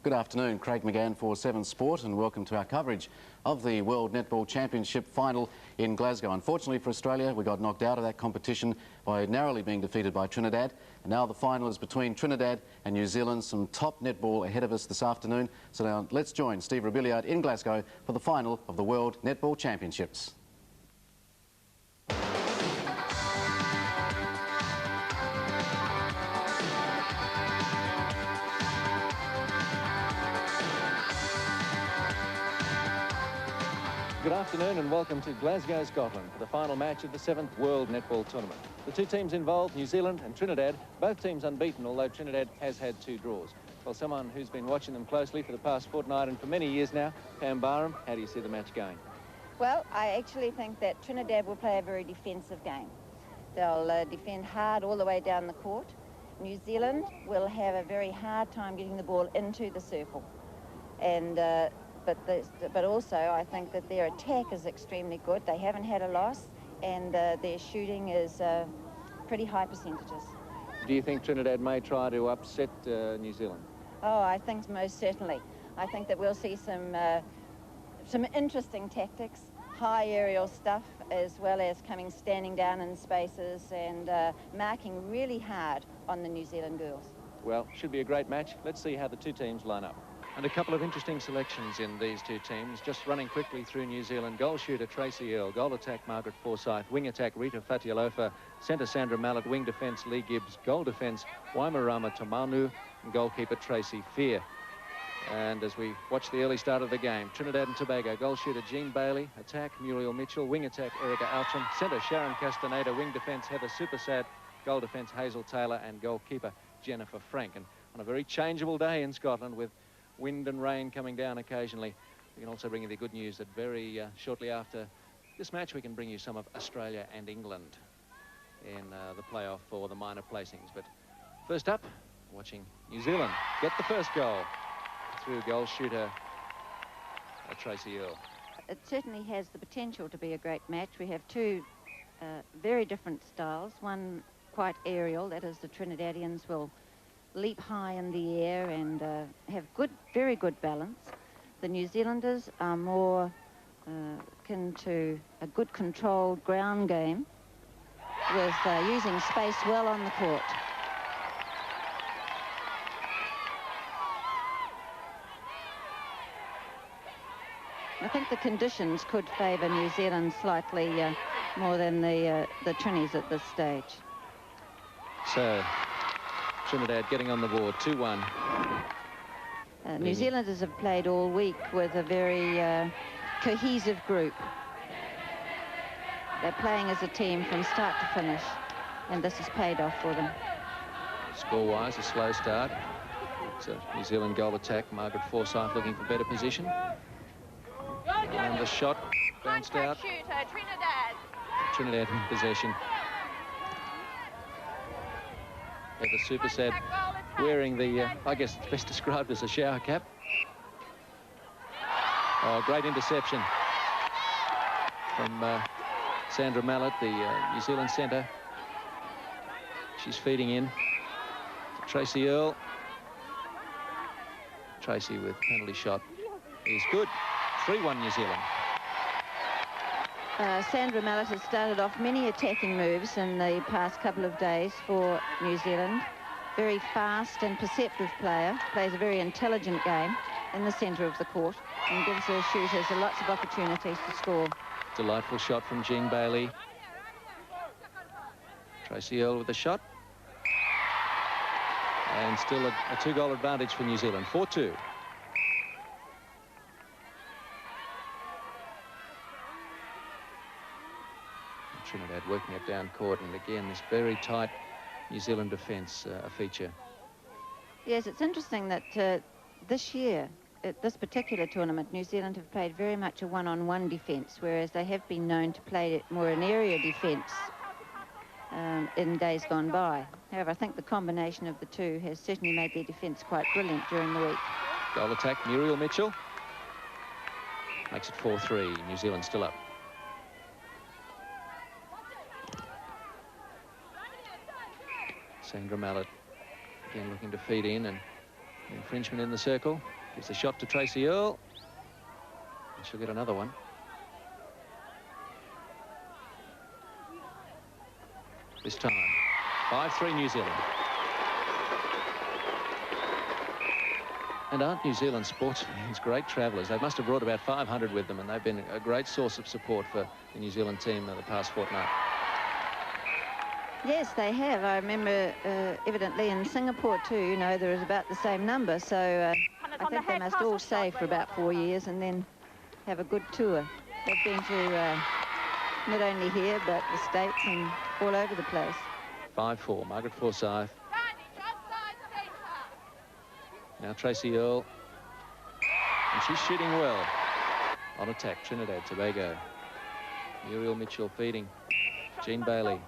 Good afternoon, Craig McGann for 7 Sport, and welcome to our coverage of the World Netball Championship final in Glasgow. Unfortunately for Australia, we got knocked out of that competition by narrowly being defeated by Trinidad, and now the final is between Trinidad and New Zealand. Some top netball ahead of us this afternoon. So now let's join Steve Robiliard in Glasgow for the final of the World Netball Championships. Good afternoon and welcome to Glasgow, Scotland for the final match of the 7th World Netball Tournament. The two teams involved, New Zealand and Trinidad, both teams unbeaten, although Trinidad has had 2 draws. Well, someone who's been watching them closely for the past fortnight and for many years now, Pam Barham, how do you see the match going? Well, I actually think that Trinidad will play a very defensive game. They'll defend hard all the way down the court. New Zealand will have a very hard time getting the ball into the circle. And but also I think that their attack is extremely good. They haven't had a loss, and their shooting is pretty high percentages. Do you think Trinidad may try to upset New Zealand? Oh, I think most certainly. I think that we'll see some interesting tactics, high aerial stuff, as well as standing down in spaces and marking really hard on the New Zealand girls. Well, should be a great match. Let's see how the two teams line up. And a couple of interesting selections in these two teams. Just running quickly through New Zealand. Goal shooter Tracy Earle. Goal attack Margaret Forsyth. Wing attack Rita Fatialofa. Centre Sandra Mallett. Wing defence Lee Gibbs. Goal defence Waimarama Tamanu. And goalkeeper Tracy Fear. And as we watch the early start of the game, Trinidad and Tobago. Goal shooter Jean Bailey. Attack Muriel Mitchell. Wing attack Erica Outram. Centre Sharon Castaneda. Wing defence Heather Supersad. Goal defence Hazel Taylor. And goalkeeper Jennifer Frank. And on a very changeable day in Scotland with wind and rain coming down occasionally, we can also bring you the good news that very shortly after this match we can bring you some of Australia and England in the playoff for the minor placings. But first up, watching New Zealand get the first goal through goal shooter Tracy Earle. It certainly has the potential to be a great match. We have two very different styles. One quite aerial, that is the Trinidadians will leap high in the air and have very good balance. The New Zealanders are more akin to a good controlled ground game with using space well on the court. I think the conditions could favour New Zealand slightly more than the Trinis at this stage. So Trinidad getting on the board, 2-1. New Zealanders have played all week with a very cohesive group. They're playing as a team from start to finish, and this has paid off for them. Score-wise, a slow start. It's a New Zealand goal attack. Margaret Forsyth looking for better position. And the shot bounced out. Trinidad in possession. The Supersad wearing the, I guess it's best described as a shower cap. Oh, great interception from Sandra Mallett, the New Zealand centre. She's feeding in to Tracy Earle. Tracy with penalty shot is good. 3-1 New Zealand. Sandra Mallett has started off many attacking moves in the past couple of days for New Zealand. Very fast and perceptive player, plays a very intelligent game in the centre of the court and gives her shooters lots of opportunities to score. Delightful shot from Jean Bailey. Tracy Earle with the shot. And still a 2-goal advantage for New Zealand, 4-2. Trinidad working it down court, and again this very tight New Zealand defence a feature. Yes, it's interesting that this year, at this particular tournament, New Zealand have played very much a one-on-one defence, whereas they have been known to play more an area defence in days gone by. However, I think the combination of the two has certainly made their defence quite brilliant during the week. Goal attack, Muriel Mitchell. Makes it 4-3, New Zealand still up. Sandra Mallett again looking to feed in, and Infringement in the circle. Gives the shot to Tracy Earl. And she'll get another one. This time, 5-3 New Zealand. And aren't New Zealand sports fans great travellers? They must have brought about 500 with them, and they've been a great source of support for the New Zealand team the past fortnight. Yes, they have. I remember evidently in Singapore too, you know, there is about the same number. So I think they must all save for about 4 years and then have a good tour. They've been to not only here, but the States and all over the place. 5-4, Margaret Forsyth. Now Tracy Earl. And she's shooting well. On attack, Trinidad Tobago. Muriel Mitchell feeding. Jean Bailey.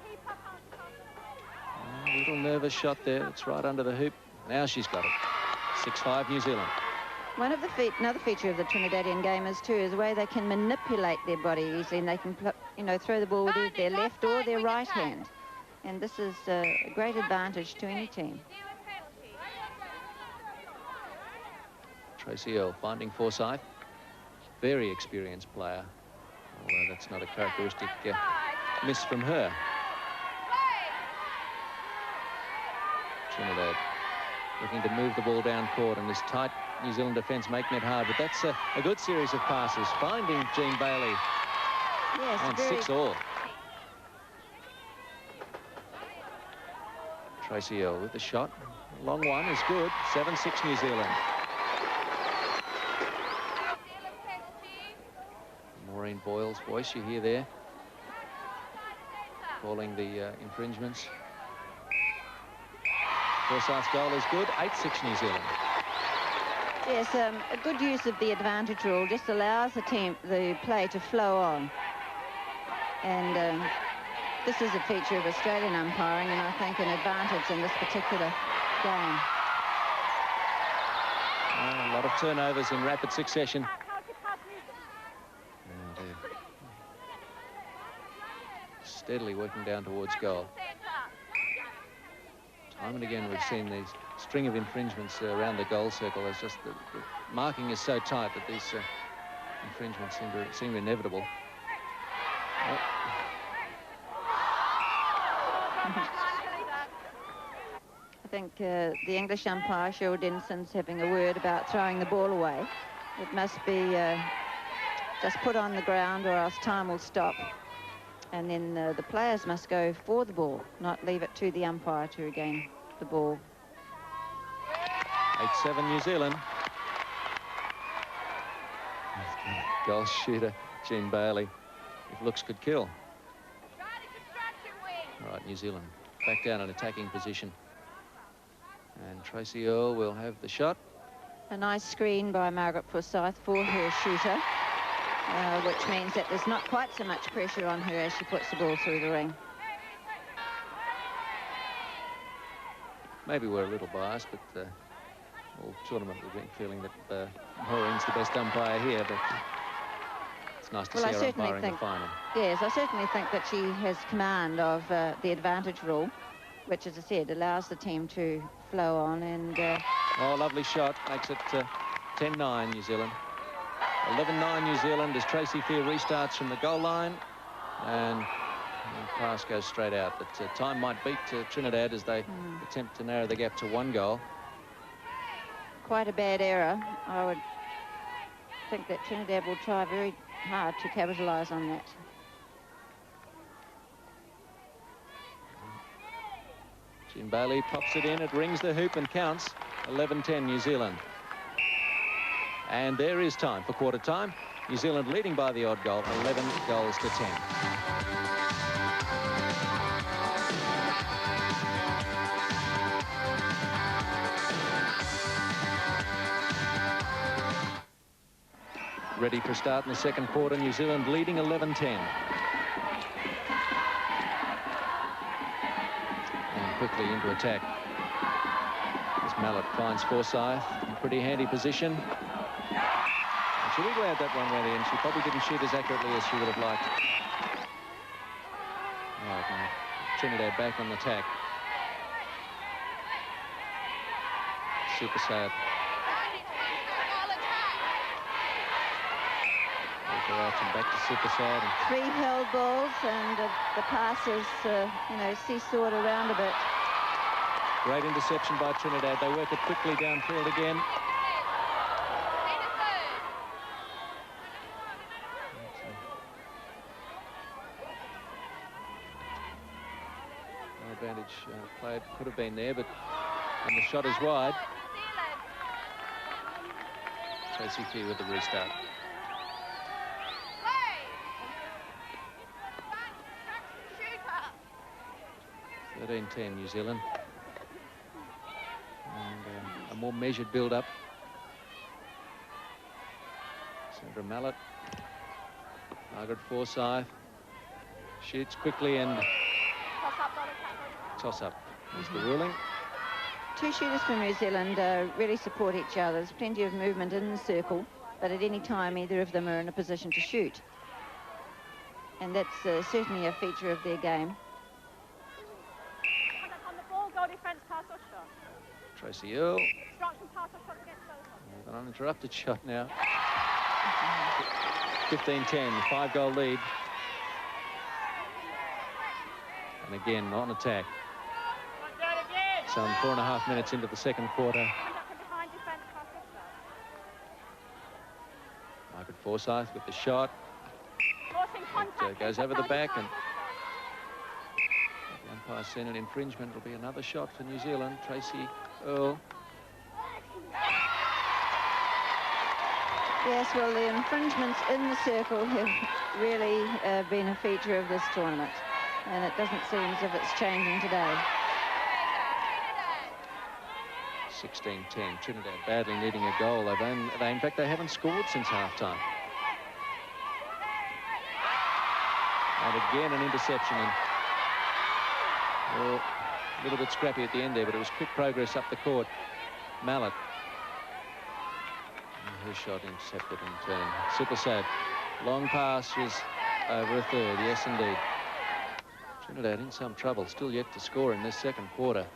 A little nervous shot there. It's right under the hoop. Now she's got it. 6-5 New Zealand. Another feature of the Trinidadian game is too is the way they can manipulate their body easily, and they can, you know, throw the ball with their left or their right hand. And this is a great advantage to any team. Tracy Earl finding Forsyth. Very experienced player. Although that's not a characteristic miss from her. Trinidad looking to move the ball down court, and this tight New Zealand defence making it hard. But that's a good series of passes. Finding Jean Bailey. Yes, and 6-all. Tracy Earl with the shot. Long one is good. 7-6 New Zealand. Maureen Boyle's voice you hear there, calling the infringements. Forsyth's goal is good. 8-6 New Zealand. Yes, a good use of the advantage rule just allows the play to flow on. And this is a feature of Australian umpiring, and I think an advantage in this particular game. A lot of turnovers in rapid succession. And steadily working down towards goal. Time and again we've seen these string of infringements around the goal circle. It's just the marking is so tight that these infringements seem inevitable. Oh. I think the English umpire, Cheryl Denson's having a word about throwing the ball away. It must be just put on the ground or else time will stop. And then the players must go for the ball, not leave it to the umpire to regain the ball. 8-7 New Zealand. Goal shooter, Jean Bailey. If looks could kill. All right, New Zealand back down in attacking position. And Tracy Earl will have the shot. A nice screen by Margaret Forsyth for her shooter. Which means that there's not quite so much pressure on her as she puts the ball through the ring. Maybe we're a little biased, but all tournament we've been feeling that Maureen's the best umpire here, but it's nice to see her umpiring the final. Yes, I certainly think that she has command of the advantage rule, which, as I said, allows the team to flow on. And oh, lovely shot. Makes it 10-9 New Zealand. 11-9 New Zealand as Tracy Fear restarts from the goal line, and the pass goes straight out. But time might beat Trinidad as they attempt to narrow the gap to 1 goal. Quite a bad error. I would think that Trinidad will try very hard to capitalise on that. Jean Bailey pops it in. It rings the hoop and counts. 11-10 New Zealand. And there is time for quarter time. New Zealand leading by the odd goal, 11 goals to 10. Ready for start in the second quarter. New Zealand leading 11-10. And quickly into attack. As Mallet finds Forsyth in a pretty handy position. She'll be glad that one went in. She probably didn't shoot as accurately as she would have liked. All right, now Trinidad back on the attack. super sad. And back to super sad. 3 held balls, and the passes, you know, seesawed around a bit. Great interception by Trinidad. They work it quickly downfield again. No advantage played, could have been there, but and the shot is wide. Tracy Fear with the restart. 13-10 New Zealand. And a more measured build-up. Sandra Mallett. Margaret Forsyth. Shoots quickly and... Toss-up is the ruling. 2 shooters from New Zealand really support each other. There's plenty of movement in the circle, but at any time either of them are in a position to shoot. And that's certainly a feature of their game. Tracy Earl. An uninterrupted shot now. 15-10, 5-goal lead. And again, on attack. Some 4.5 minutes into the second quarter. Margaret Forsyth with the shot. It goes over the back, and the umpire's seen an infringement. It'll be another shot for New Zealand. Tracy Earl. Yes, well, the infringements in the circle have really been a feature of this tournament, and it doesn't seem as if it's changing today. 16-10. Trinidad badly needing a goal. In fact, they haven't scored since half-time. And again, an interception. And, well, a little bit scrappy at the end there, but it was quick progress up the court. Mallett. And her shot intercepted in turn. Super sad. Long pass was over a third. Yes, indeed. Trinidad in some trouble. Still yet to score in this second quarter.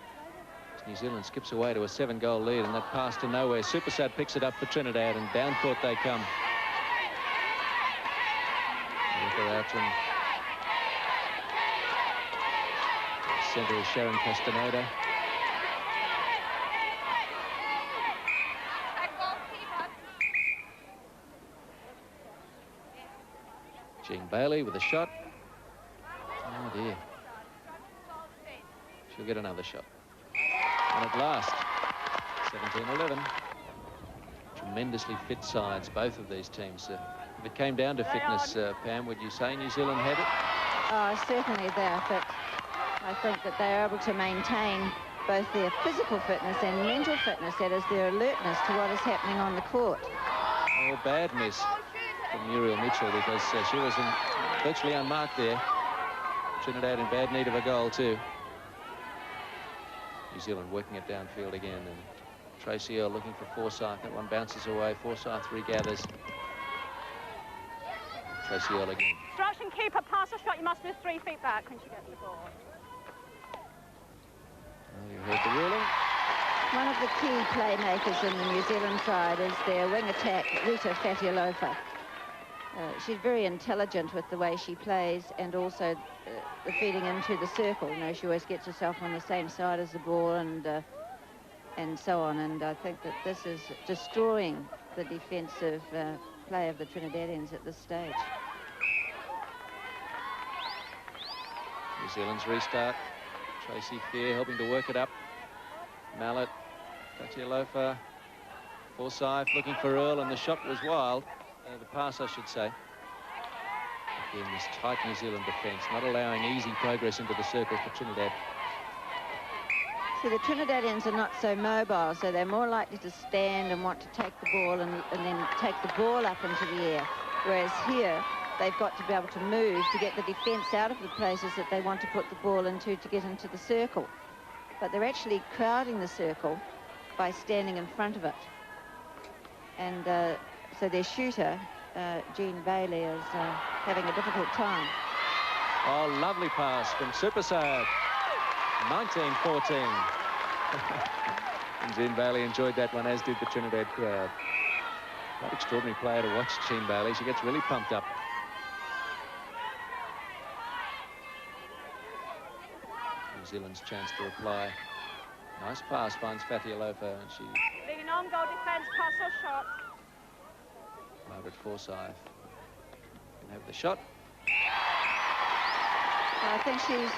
New Zealand skips away to a 7-goal lead, and that pass to nowhere. Supersad picks it up for Trinidad, and down court they come. Out and centre is Sharon Castaneda. Jean Bailey with a shot. Oh dear. She'll get another shot. And at last, 17-11. Tremendously fit sides, both of these teams. If it came down to fitness, Pam, would you say New Zealand had it? Oh, certainly they are fit. I think that they're able to maintain both their physical fitness and mental fitness, that is, their alertness to what is happening on the court. Oh, bad miss from Muriel Mitchell, because she was virtually unmarked there. Trinidad in bad need of a goal, too. New Zealand working it downfield again, and Tracy Earl looking for Forsyth. That one bounces away. Forsyth regathers. Tracy Earl again. Instruction, keeper, pass or shot. You must move 3 feet back when she gets the ball. Well, you heard the ruling. One of the key playmakers in the New Zealand side is their wing attack, Rita Fatialofa. She's very intelligent with the way she plays, and also the feeding into the circle. You know, she always gets herself on the same side as the ball, and so on. And I think that this is destroying the defensive play of the Trinidadians at this stage. New Zealand's restart. Tracy Fear helping to work it up. Mallett, Fatialofa, Forsyth looking for Earl, and the shot was wild. The pass, I should say. Again, this tight New Zealand defence, not allowing easy progress into the circle for Trinidad. So the Trinidadians are not so mobile, so they're more likely to stand and want to take the ball and then take the ball up into the air. Whereas here, they've got to be able to move to get the defence out of the places that they want to put the ball into to get into the circle. But they're actually crowding the circle by standing in front of it. And so their shooter, Jean Bailey, is having a difficult time. Oh, lovely pass from Supersad. 19-14. And Jean Bailey enjoyed that one, as did the Trinidad crowd. Quite extraordinary player to watch, Jean Bailey. She gets really pumped up. New Zealand's chance to reply. Nice pass finds Fatialofa, and she... Lean on, goal defence, pass or shot. Margaret Forsyth can have the shot. I think she's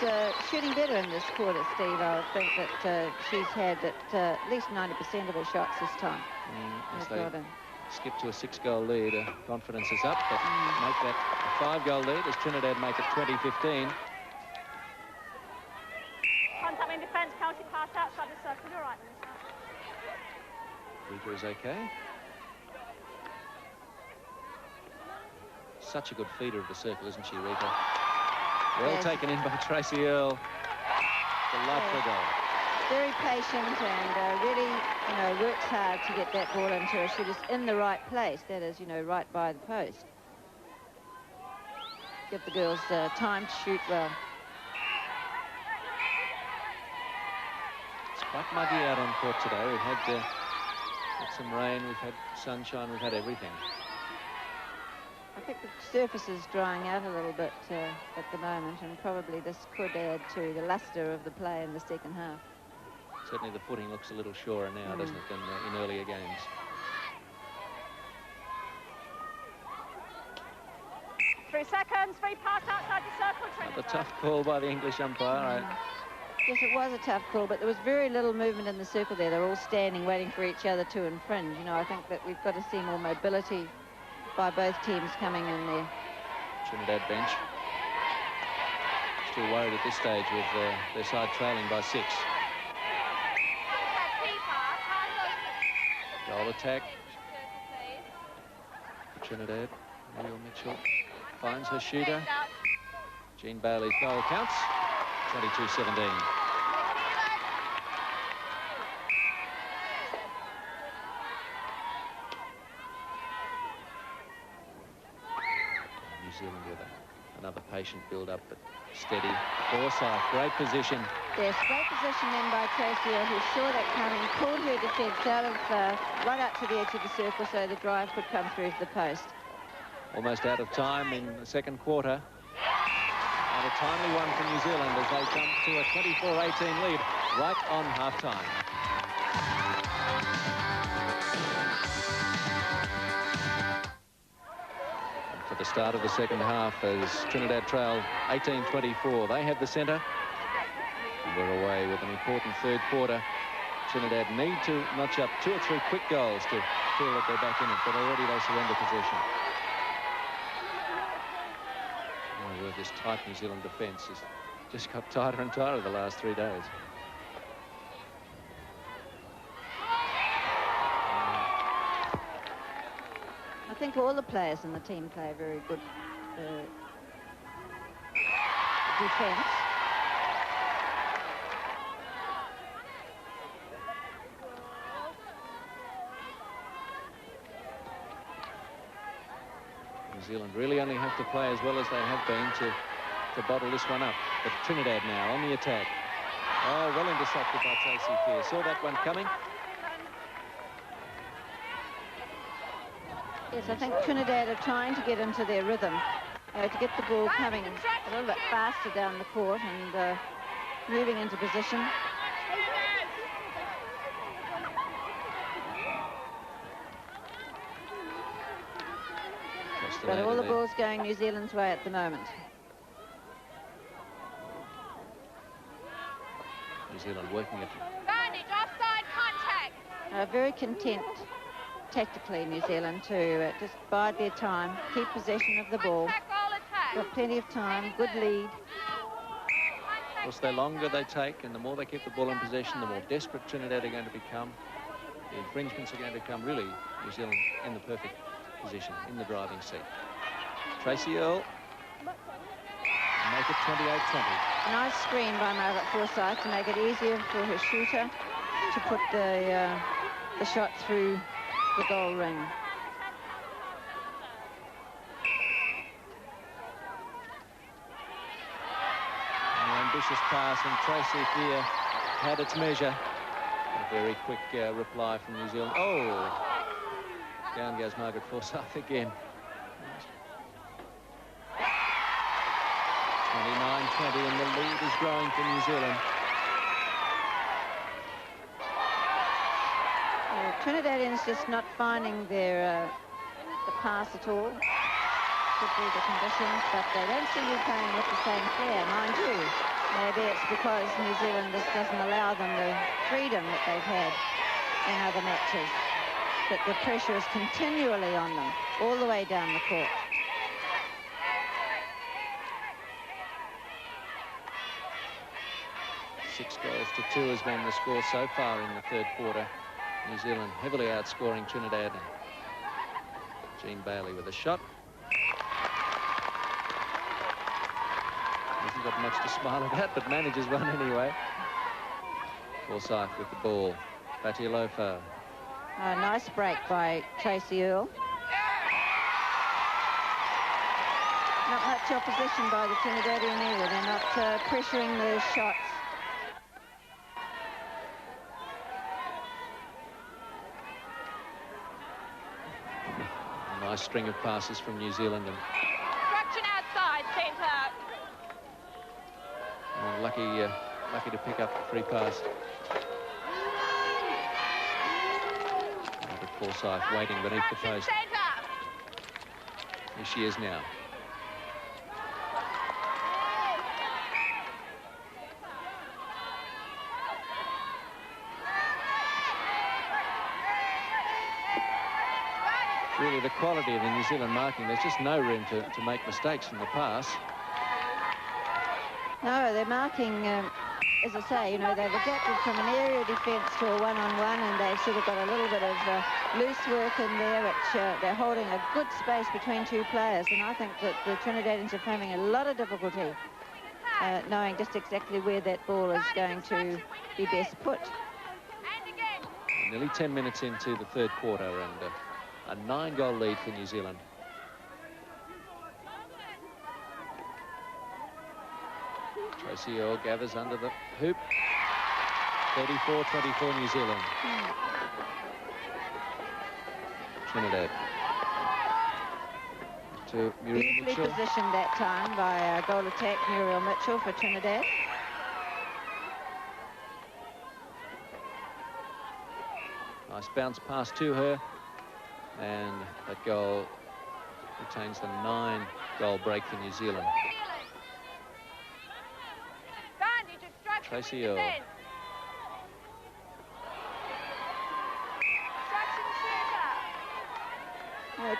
shooting better in this quarter, Steve. I would think that she's had at least 90% of her shots this time. As they skip to a 6-goal lead, confidence is up, but make that a 5-goal lead as Trinidad make it 20-15. Contact in defence, county pass outside the circle. You're right, Melissa. Rita is okay. Such a good feeder of the circle, isn't she, Rita? Well taken in by Tracy Earl. Delightful goal. Very patient and really, you know, works hard to get that ball into her. She was in the right place, that is, you know, right by the post. Give the girls time to shoot well. It's quite muggy out on court today. We've had some rain, we've had sunshine, we've had everything. I think the surface is drying out a little bit at the moment, and probably this could add to the luster of the play in the second half. Certainly the footing looks a little surer now, doesn't it, than in earlier games. Three seconds, free pass outside the circle, Trinidad. A tough call by the English umpire. Yes, it was a tough call, but there was very little movement in the circle there. They're all standing, waiting for each other to infringe. You know, I think that we've got to see more mobility by both teams coming in there. Trinidad bench still worried at this stage with their side trailing by 6. Goal attack. Trinidad. Muriel Mitchell finds her shooter. Jean Bailey's goal counts. 22-17. New Zealand with another patient build-up, but steady. Forsyth, great position. Yes, great position then by Tracy, who saw that coming, pulled her defence out of right out to the edge of the circle so the drive could come through to the post. Almost out of time in the second quarter. And a timely one for New Zealand as they jump to a 24-18 lead right on half-time. For the start of the second half, as Trinidad trail 18-24. They have the centre. And we're away with an important third quarter. Trinidad need to notch up 2 or 3 quick goals to feel that they're back in it, but already they surrender possession. Oh, well, this tight New Zealand defence has just got tighter and tighter the last 3 days. I think all the players in the team play a very good defence. New Zealand really only have to play as well as they have been to bottle this one up. But Trinidad now on the attack. Oh, well intercepted by Tracy Fear. Saw that one coming. Yes, I think Trinidad are trying to get into their rhythm, to get the ball coming a little bit faster down the court and moving into position. But all the ball's going New Zealand's way at the moment. New Zealand working it. Advantage, offside contact. Very content tactically, New Zealand, to just bide their time, keep possession of the ball. Got plenty of time, good lead. Of course, the longer they take and the more they keep the ball in possession, the more desperate Trinidad are going to become. The infringements are going to come really New Zealand in the perfect position, in the driving seat. Tracy Earl, make it 28-20. A nice screen by Margaret Forsyth to make it easier for her shooter to put the shot through the goal ring. An ambitious pass, and Tracy Fear had its measure. Very quick reply from New Zealand. Oh! Down goes Margaret Forsyth again. 29-20, and the lead is growing for New Zealand. Trinidadians just not finding their the pass at all. Could be the conditions, but they don't seem to be playing with the same flair, mind you. Maybe it's because New Zealand just doesn't allow them the freedom that they've had in other matches, that the pressure is continually on them all the way down the court. Six goals to 2 has been the score so far in the third quarter. New Zealand heavily outscoring Trinidad. Jean Bailey with a shot. Hasn't got much to smile about, but manages one anyway. Forsyth with the ball. Fatialofa. A nice break by Tracy Earl. Not much opposition by the Trinidadian either. They're not pressuring the shots. A nice string of passes from New Zealand. And Construction outside, centre. lucky to pick up the free pass. Margaret Forsyth waiting beneath the post. Here she is now. Really, the quality of the New Zealand marking, there's just no room to make mistakes from the pass. No, they're marking, as I say, you know, they've adapted from an area defence to a one-on-one, and they've sort of got a little bit of loose work in there, which they're holding a good space between two players, and I think that the Trinidadians are having a lot of difficulty knowing just exactly where that ball is going to be best put. Nearly 10 minutes into the third quarter, and a 9-goal lead for New Zealand. Tracy Earl gathers under the hoop. 34-24 New Zealand. Trinidad. To Muriel Beautifully Mitchell. positioned that time by goal attack Muriel Mitchell for Trinidad. Nice bounce pass to her. And that goal retains the 9-goal break for New Zealand. Tracy Earl.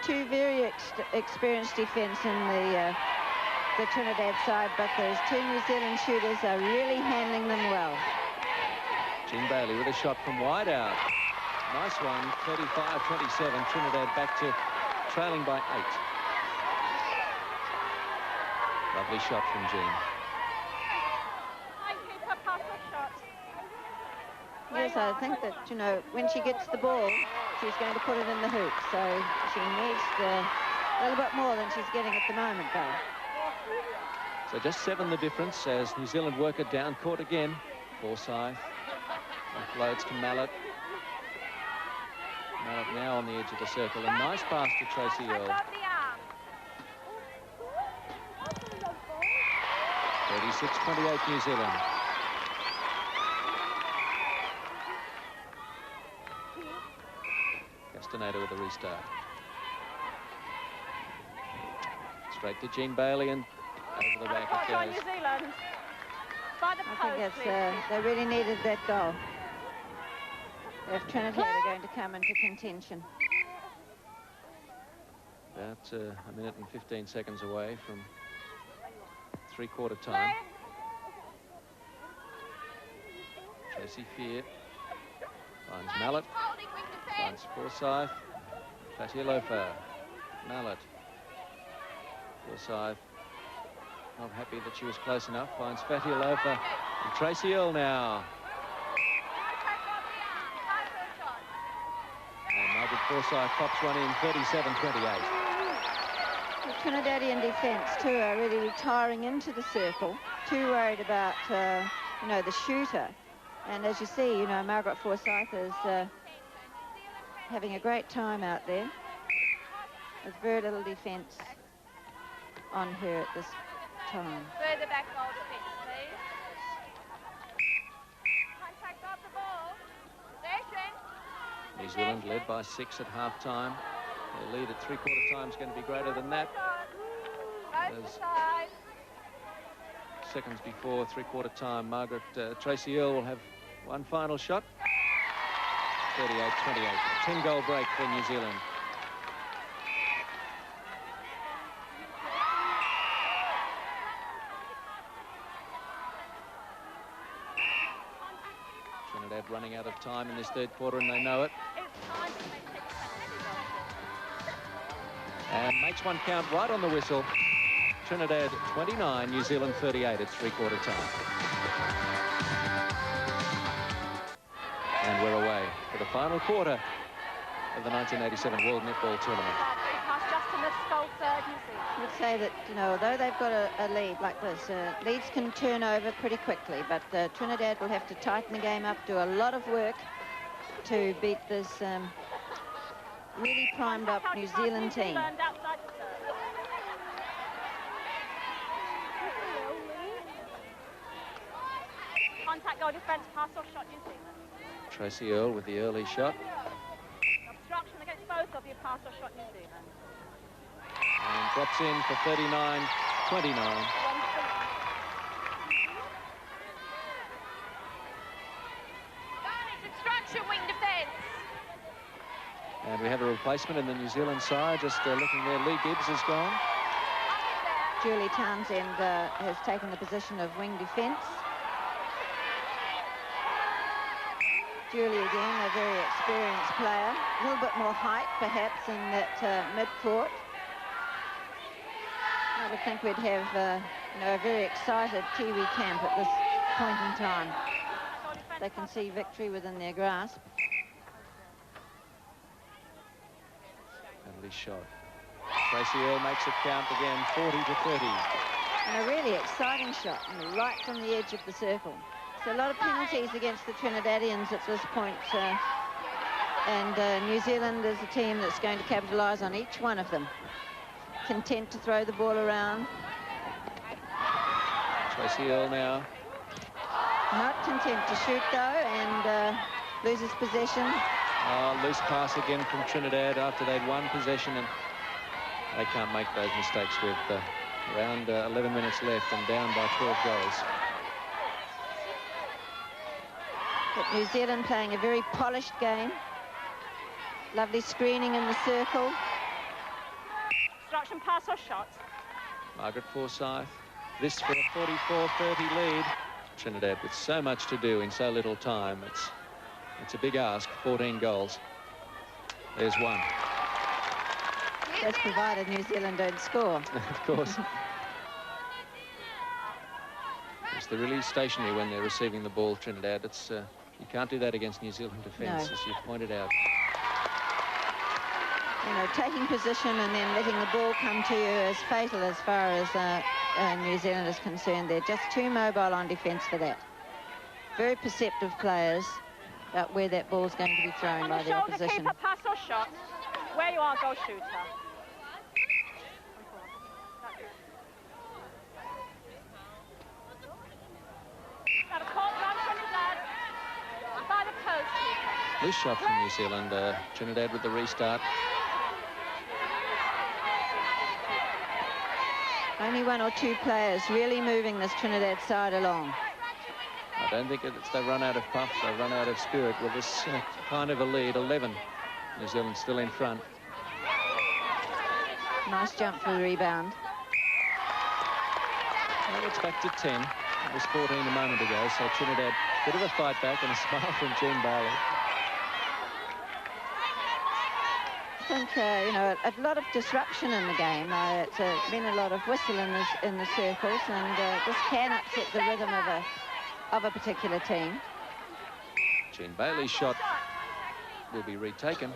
Two very experienced defence in the Trinidad side, but those two New Zealand shooters are really handling them well. Jean Bailey with a shot from wide out. Nice one, 35-27. Trinidad back to trailing by 8. Lovely shot from Jean. Yes, I think that, you know, when she gets the ball, she's going to put it in the hoop. So she needs a little bit more than she's getting at the moment, though. So just 7 the difference as New Zealand work it down court again. Forsyth offloads to Mallet. Mallet now on the edge of the circle. A nice pass to Tracy Earl. 36-28 New Zealand. Castaneda with a restart. Straight to Jean Bailey and over the back it goes. New Zealand. By the I think it's, they really needed that goal. If Trinidad are going to come into contention. About a minute and 15 seconds away from three-quarter time. Tracy Fear finds Mallet, finds Forsyth, Fatialofa, Mallet, Forsyth, not happy that she was close enough, finds Fatialofa, and Tracy Earl now. And Margaret Forsyth pops one in, 37-28. The Trinidadian defence, too, are really retiring into the circle, too worried about, you know, the shooter. And as you see, you know, Margaret Forsyth is having a great time out there. There's very little defence on her at this time. Further back goal defence, please. Contact off the ball. Possession. New Zealand led by 6 at half-time. Their lead at three-quarter time is going to be greater than that. As seconds before three-quarter time, Tracy Earl will have one final shot. 38-28. A 10-goal break for New Zealand. Trinidad running out of time in this third quarter, and they know it. And makes one count right on the whistle. Trinidad 29, New Zealand 38 at three-quarter time. And we're away for the final quarter of the 1987 World Netball Tournament. I would say that, you know, although they've got a lead like this, leads can turn over pretty quickly, but Trinidad will have to tighten the game up, do a lot of work to beat this really primed up New Zealand team. Contact goal defence, pass off shot, New Zealand. Tracy Earl with the early shot. Obstruction against both of you, pass off shot, New Zealand. And drops in for 39-29. Obstruction, wing defence. And we have a replacement in the New Zealand side. Just looking there, Lee Gibbs is gone. Julie Townsend has taken the position of wing defence. Julie again, a very experienced player. A little bit more height, perhaps, in that mid-court. I would think we'd have, you know, a very excited Kiwi camp at this point in time. They can see victory within their grasp. Lovely shot. Tracy Earl makes it count again, 40-30. And a really exciting shot, right from the edge of the circle. So a lot of penalties against the Trinidadians at this point. And New Zealand is a team that's going to capitalise on each one of them. Content to throw the ball around. Tracy Earl now. Not content to shoot, though, and loses possession. Loose pass again from Trinidad after they'd won possession, and they can't make those mistakes with around 11 minutes left and down by 12 goals. But New Zealand playing a very polished game. Lovely screening in the circle. Obstruction, pass or shot. Margaret Forsyth. This for a 44-30 lead. Trinidad with so much to do in so little time. It's a big ask, 14 goals. There's one. That's provided New Zealand don't score. Of course. It's they're really stationary when they're receiving the ball, Trinidad. It's you can't do that against New Zealand defence, No. as you've pointed out. You know, taking position and then letting the ball come to you is fatal as far as New Zealand is concerned. They're just too mobile on defence for that. Very perceptive players about where that ball's going to be thrown by the opposition. Keeper, pass or shot. Where you are, go shooter. Got a cold run from his lad. By the post. Loose shot from New Zealand. Trinidad with the restart. Only one or two players really moving this Trinidad side along. I don't think they've run out of puff, they've run out of spirit with this kind of a lead. 11. New Zealand still in front. Nice jump for the rebound. Well, it's back to 10. It was 14 a moment ago, so Trinidad, bit of a fight back and a smile from Jean Bailey. I think, you know, a lot of disruption in the game. It's been a lot of whistle in the circles, and this can upset the rhythm of a particular team. Jean Bailey's shot will be retaken.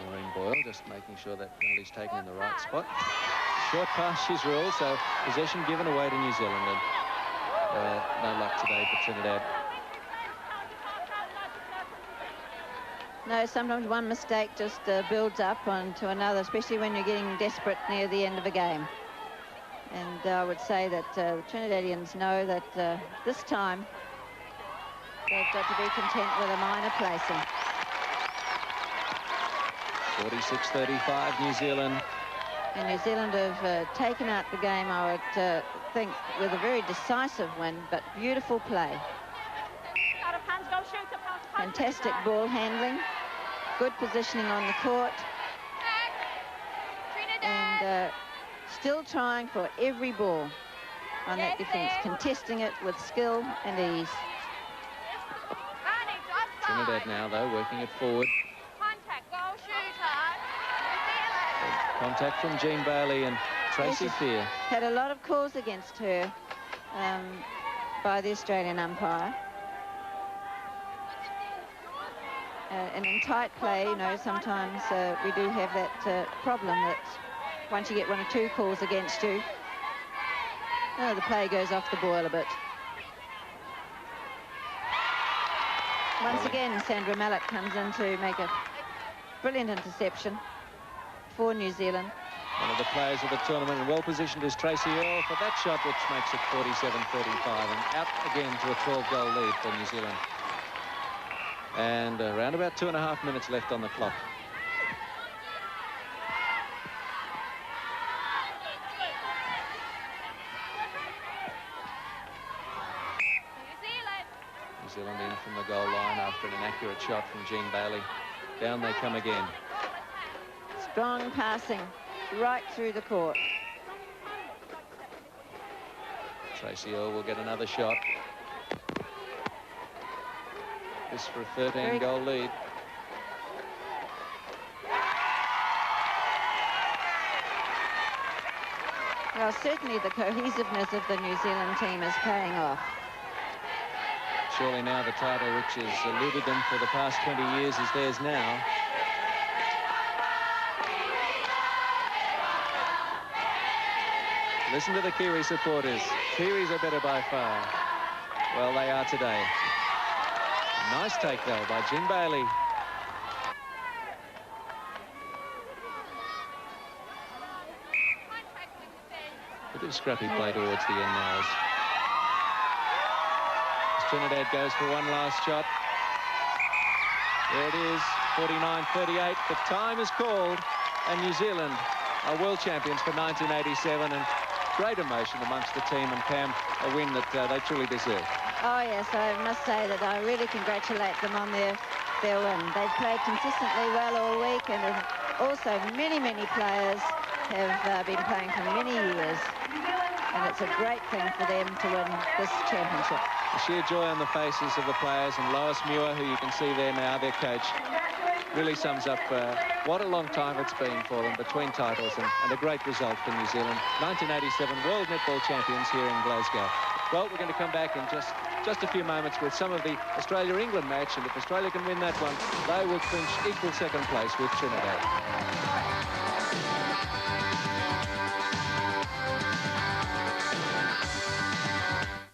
Maureen Boyle just making sure that penalty's taken in the right spot. Short pass, she's ruled, so possession given away to New Zealand, and no luck today for Trinidad. No, sometimes one mistake just builds up onto another, especially when you're getting desperate near the end of a game. And I would say that the Trinidadians know that this time they've got to be content with a minor placing. 46-35, New Zealand. And New Zealand have taken out the game, I would think, with a very decisive win, but beautiful play. Out of hands, go shoot. Fantastic ball handling, good positioning on the court, and still trying for every ball on that defence, contesting it with skill and ease. Trinidad now, though, working it forward. Contact, go shoot. Contact from Jean Bailey and Tracy Fear. Had a lot of calls against her by the Australian umpire. And in tight play, you know, sometimes we do have that problem that once you get one or two calls against you, the play goes off the boil a bit. Once again, Sandra Mallett comes in to make a brilliant interception for New Zealand. One of the players of the tournament, and well positioned is Tracy Earl for that shot, which makes it 47-35, and out again to a 12-goal lead for New Zealand. And around about 2.5 minutes left on the clock. New Zealand in from the goal line after an inaccurate shot from Jean Bailey. Down they come again. Strong passing right through the court. Tracy Earl will get another shot. This for a 13-goal lead. Well, certainly the cohesiveness of the New Zealand team is paying off. Surely now the title, which has eluded them for the past 20 years, is theirs now. Listen to the Kiwi supporters. Kiwis are better by far. Well, they are today. Nice take, though, by Jean Bailey. A bit of scrappy play towards the end now. As Trinidad goes for one last shot. There it is, 49-38. The time is called, and New Zealand are world champions for 1987, and great emotion amongst the team, and Pam, a win that they truly deserve. Oh, yes, I must say that I really congratulate them on their win. They've played consistently well all week, and also many players have been playing for many years. And it's a great thing for them to win this championship. The sheer joy on the faces of the players, and Lois Muir, who you can see there now, their coach, really sums up what a long time it's been for them between titles, and a great result for New Zealand. 1987 World Netball Champions here in Glasgow. Well, we're going to come back in just a few moments with some of the Australia-England match, and if Australia can win that one, they will clinch equal second place with Trinidad.